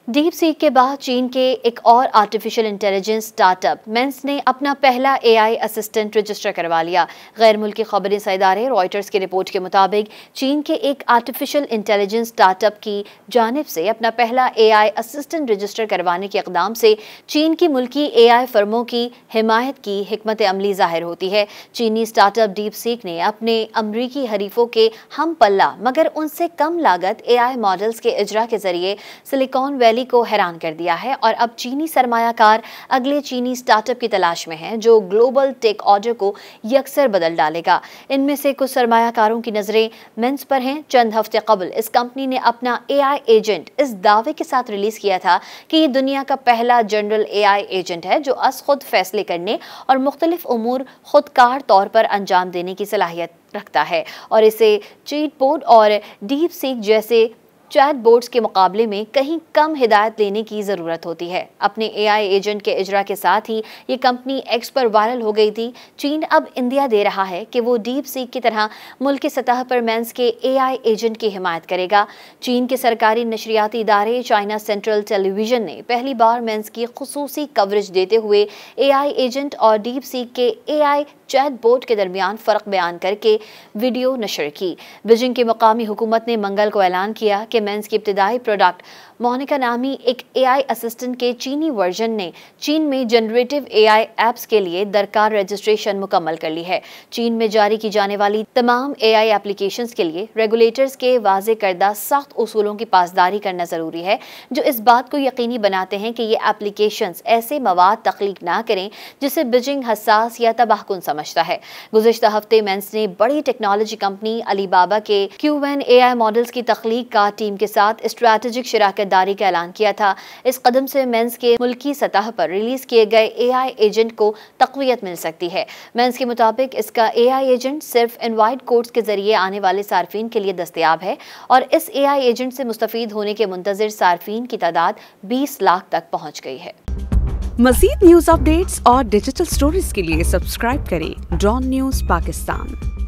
Deep seek के बाद चीन के एक और आर्टिफिशियल इंटेलिजेंस स्टार्टअप मेंस ने अपना पहला एआई असिस्टेंट रजिस्टर करवा लिया। गैर मुल्की खबरी इदारे रॉयटर्स की रिपोर्ट के मुताबिक चीन के एक आर्टिफिशियल इंटेलिजेंस स्टार्टअप की जानिब से अपना पहला एआई असिस्टेंट रजिस्टर करवाने के इक़दाम से चीन की मुल्की एआई फर्मों की हिमायत की हिकमत अमली ज़ाहिर होती है। चीनी स्टार्टअप डीप सीक ने अपने अमरीकी हरीफों के हम पल्ला मगर उनसे कम लागत एआई मॉडल्स के इजरा के जरिए सिलिकॉन वैली को हैरान कर दिया है और अब चीनी सरमायाकार अगले चीनी स्टार्टअप की तलाश में हैं जो ग्लोबल टेक ऑर्डर को यकसर बदल डालेगा। इनमें से कुछ सरमायाकारों की नजरें मेंस पर हैं। चंद हफ्ते कबल इस कंपनी ने अपना एआई एजेंट इस दावे के साथ रिलीज किया था कि ये दुनिया का पहला जनरल एआई एजेंट है जो खुद फैसले करने और मुख्तलिफ उमूर खुदकार तौर पर अंजाम देने की सलाहियत रखता है और इसे चीट बोर्ड और डीप सीक जैसे चैट बोर्ड्स के मुकाबले में कहीं कम हिदायत लेने की ज़रूरत होती है। अपने एआई एजेंट के इजरा के साथ ही ये कंपनी एक्स पर वायरल हो गई थी। चीन अब इंदिया दे रहा है कि वो डीप सीक की तरह मुल्क की सतह पर मेंस के एआई एजेंट की हिमायत करेगा। चीन के सरकारी नशरियाती इदारे चाइना सेंट्रल टेलीविजन ने पहली बार मेंस की खुसूसी कवरेज देते हुए एआई एजेंट और डीप सीक के एआई चैट बोर्ड के दरमियान फ़र्क बयान करके वीडियो नशर की। बीजिंग की मकामी हुकूमत ने मंगल को ऐलान किया कि मेंस की इब्तिदाई प्रोडक्ट मोनिका नामी एक एआई असिस्टेंट के चीनी वर्जन ने चीन में जनरेटिव एआई एप्स के लिए दरकार रजिस्ट्रेशन मुकम्मल कर ली है। चीन में जारी की जाने वाली तमाम एआई एप्लीकेशंस के लिए रेगुलेटर्स के वाज़े करदा सख्त उसूलों की पासदारी करना ज़रूरी है जो इस बात को यकीनी बनाते हैं कि ये एप्लीकेशंस ऐसे मवाद तख्लीक ना करें जिसे बीजिंग हसास या तबाहकुन समझता है। गुज़िश्ता हफ्ते मेंस ने बड़ी टेक्नोलॉजी कंपनी अलीबाबा के Q1 एआई मॉडल्स की तख्लीक का टीम के साथ स्ट्रैटेजिक शराकत दारी का ऐलान किया था। इस कदम से मेंस के मुल्की सतह पर रिलीज किए गए एआई एजेंट को तक़वियत मिल सकती है। मेंस के मुताबिक इसका एआई एजेंट सिर्फ इनवाइट कोड्स के जरिए आने वाले सार्फिन के लिए दस्तयाब है और इस एआई एजेंट से मुस्तफीद होने के मुंतज़िर सार्फिन की तादाद 20 लाख तक पहुंच गई है। मज़ीद न्यूज़ अपडेट्स और डिजिटल स्टोरीज के लिए सब्सक्राइब करें डॉन न्यूज़ पाकिस्तान।